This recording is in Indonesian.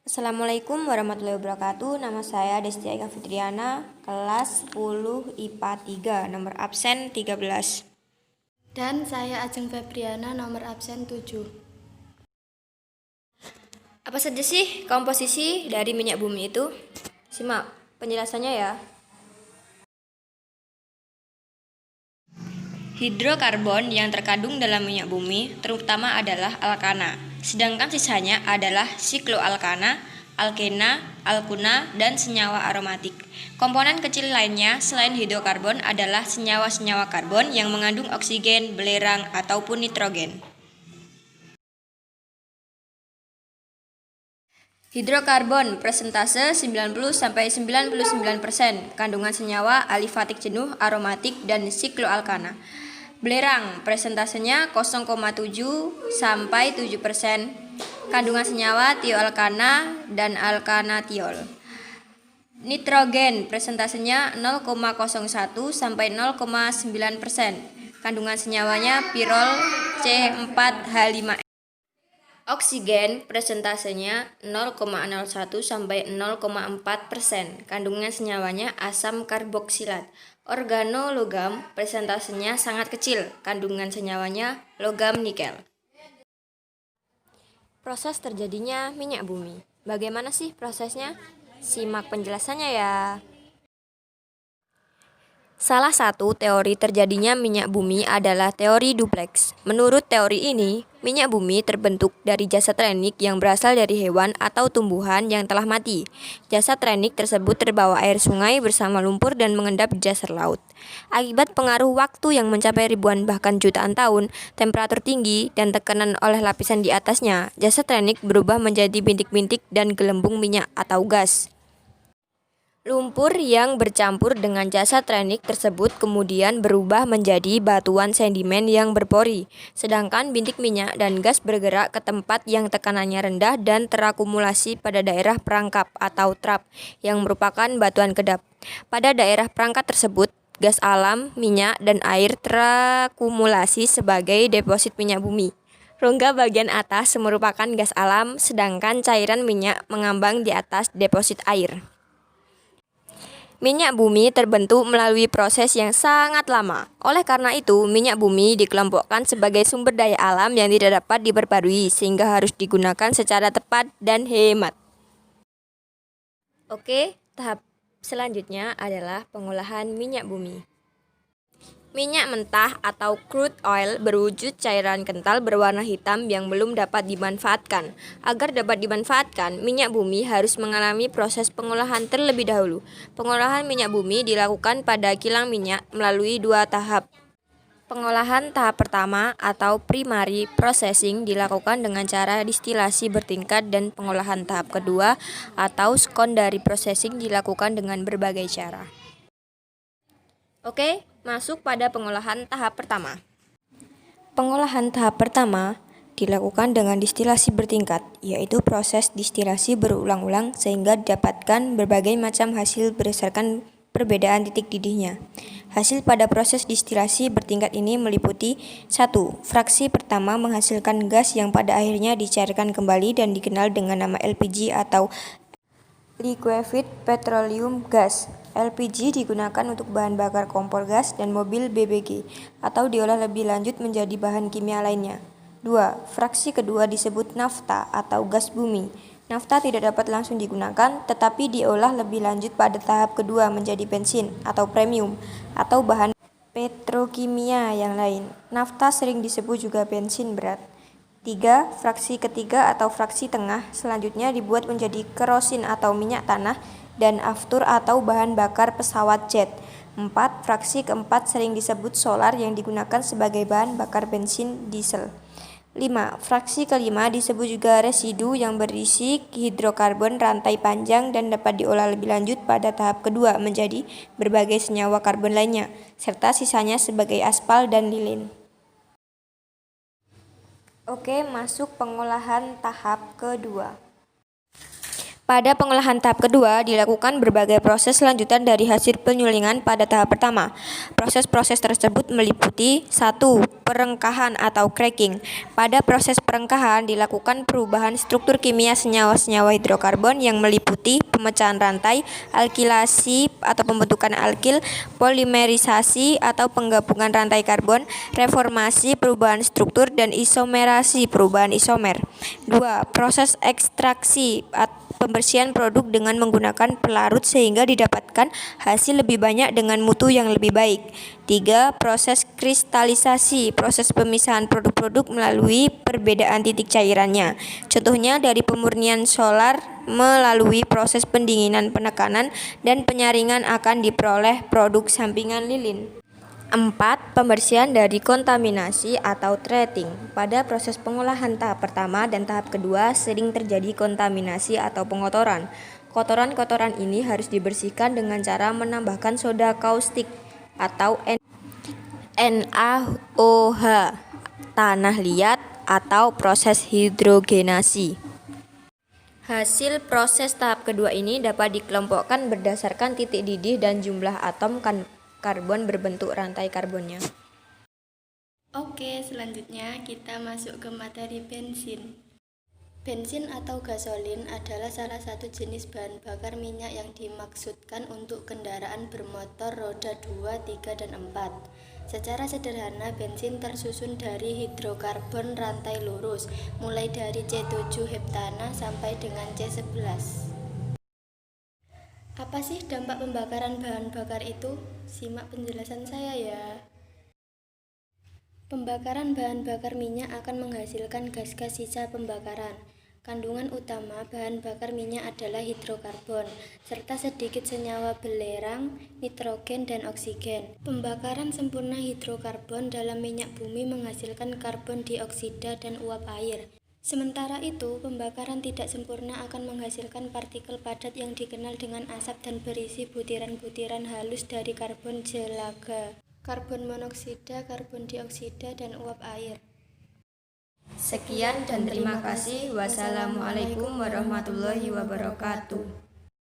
Assalamualaikum warahmatullahi wabarakatuh. Nama saya Desti Aika Fitriana, kelas 10 IPA 3, nomor absen 13. Dan saya Ajeng Febriana, nomor absen 7. Apa saja sih komposisi dari minyak bumi itu? Simak penjelasannya ya. Hidrokarbon yang terkandung dalam minyak bumi terutama adalah alkana, sedangkan sisanya adalah sikloalkana, alkena, alkuna, dan senyawa aromatik. Komponen kecil lainnya selain hidrokarbon adalah senyawa-senyawa karbon yang mengandung oksigen, belerang, ataupun nitrogen. Hidrokarbon persentase 90-99%, kandungan senyawa alifatik jenuh, aromatik, dan sikloalkana. Belerang presentasenya 0,7-7%, kandungan senyawa tioalkana dan alkanatiol. Nitrogen presentasenya 0,01-0,9%, kandungan senyawanya pirol C4H5. Oksigen presentasenya 0,01-0,4%, kandungan senyawanya asam karboksilat. Organologam presentasenya sangat kecil, kandungan senyawanya logam nikel. Proses terjadinya minyak bumi. Bagaimana sih prosesnya? Simak penjelasannya ya. Salah satu teori terjadinya minyak bumi adalah teori dupleks. Menurut teori ini, minyak bumi terbentuk dari jasad renik yang berasal dari hewan atau tumbuhan yang telah mati. Jasad renik tersebut terbawa air sungai bersama lumpur dan mengendap di dasar laut. Akibat pengaruh waktu yang mencapai ribuan bahkan jutaan tahun, temperatur tinggi, dan tekanan oleh lapisan di atasnya, jasad renik berubah menjadi bintik-bintik dan gelembung minyak atau gas. Lumpur yang bercampur dengan jasad renik tersebut kemudian berubah menjadi batuan sedimen yang berpori, sedangkan bintik minyak dan gas bergerak ke tempat yang tekanannya rendah dan terakumulasi pada daerah perangkap atau trap, yang merupakan batuan kedap. Pada daerah perangkat tersebut, gas alam, minyak, dan air terakumulasi sebagai deposit minyak bumi. Rongga bagian atas merupakan gas alam, sedangkan cairan minyak mengambang di atas deposit air. Minyak bumi terbentuk melalui proses yang sangat lama. Oleh karena itu, minyak bumi dikelompokkan sebagai sumber daya alam yang tidak dapat diperbarui, sehingga harus digunakan secara tepat dan hemat. Oke, tahap selanjutnya adalah pengolahan minyak bumi. Minyak mentah atau crude oil berwujud cairan kental berwarna hitam yang belum dapat dimanfaatkan. Agar dapat dimanfaatkan, minyak bumi harus mengalami proses pengolahan terlebih dahulu. Pengolahan minyak bumi dilakukan pada kilang minyak melalui dua tahap. Pengolahan tahap pertama atau primary processing dilakukan dengan cara distilasi bertingkat, dan pengolahan tahap kedua atau secondary processing dilakukan dengan berbagai cara. Oke, masuk pada pengolahan tahap pertama. Pengolahan tahap pertama dilakukan dengan distilasi bertingkat, yaitu proses distilasi berulang-ulang sehingga didapatkan berbagai macam hasil berdasarkan perbedaan titik didihnya. Hasil pada proses distilasi bertingkat ini meliputi 1. Fraksi pertama menghasilkan gas yang pada akhirnya dicairkan kembali dan dikenal dengan nama LPG atau liquefied petroleum gas. LPG digunakan untuk bahan bakar kompor gas dan mobil BBG, atau diolah lebih lanjut menjadi bahan kimia lainnya. 2. Fraksi kedua disebut nafta atau gas bumi. Nafta tidak dapat langsung digunakan, tetapi diolah lebih lanjut pada tahap kedua menjadi bensin atau premium, atau bahan petrokimia yang lain. Nafta sering disebut juga bensin berat. 3. Fraksi ketiga atau fraksi tengah selanjutnya dibuat menjadi kerosin atau minyak tanah dan aftur atau bahan bakar pesawat jet. 4. Fraksi keempat sering disebut solar yang digunakan sebagai bahan bakar bensin diesel. 5. Fraksi kelima disebut juga residu yang berisi hidrokarbon rantai panjang dan dapat diolah lebih lanjut pada tahap kedua menjadi berbagai senyawa karbon lainnya, serta sisanya sebagai aspal dan lilin. Oke, masuk pengolahan tahap kedua. Pada pengolahan tahap kedua, dilakukan berbagai proses lanjutan dari hasil penyulingan pada tahap pertama. Proses-proses tersebut meliputi 1. Perengkahan atau cracking. Pada proses perengkahan, dilakukan perubahan struktur kimia senyawa-senyawa hidrokarbon yang meliputi pemecahan rantai, alkilasi atau pembentukan alkil, polimerisasi atau penggabungan rantai karbon, reformasi perubahan struktur, dan isomerasi perubahan isomer. 2. Proses ekstraksi pembersihan produk dengan menggunakan pelarut sehingga didapatkan hasil lebih banyak dengan mutu yang lebih baik. 3. Proses kristalisasi, proses pemisahan produk-produk melalui perbedaan titik cairannya. Contohnya dari pemurnian solar melalui proses pendinginan penekanan dan penyaringan akan diperoleh produk sampingan lilin. 4. Pembersihan dari kontaminasi atau treating. Pada proses pengolahan tahap pertama dan tahap kedua sering terjadi kontaminasi atau pengotoran. Kotoran-kotoran ini harus dibersihkan dengan cara menambahkan soda kaustik atau NaOH, tanah liat, atau proses hidrogenasi. Hasil proses tahap kedua ini dapat dikelompokkan berdasarkan titik didih dan jumlah atom karbon berbentuk rantai karbonnya. Oke, selanjutnya kita masuk ke materi bensin. Bensin atau gasolin adalah salah satu jenis bahan bakar minyak yang dimaksudkan untuk kendaraan bermotor roda 2, 3, dan 4. Secara sederhana, bensin tersusun dari hidrokarbon rantai lurus, mulai dari C7 heptana sampai dengan C11. Apa sih dampak pembakaran bahan bakar itu? Simak penjelasan saya ya. Pembakaran bahan bakar minyak akan menghasilkan gas-gas sisa pembakaran. Kandungan utama bahan bakar minyak adalah hidrokarbon, serta sedikit senyawa belerang, nitrogen, dan oksigen. Pembakaran sempurna hidrokarbon dalam minyak bumi menghasilkan karbon dioksida dan uap air. Sementara itu, pembakaran tidak sempurna akan menghasilkan partikel padat yang dikenal dengan asap dan berisi butiran-butiran halus dari karbon jelaga, karbon monoksida, karbon dioksida, dan uap air. Sekian dan terima kasih. Wassalamualaikum warahmatullahi wabarakatuh.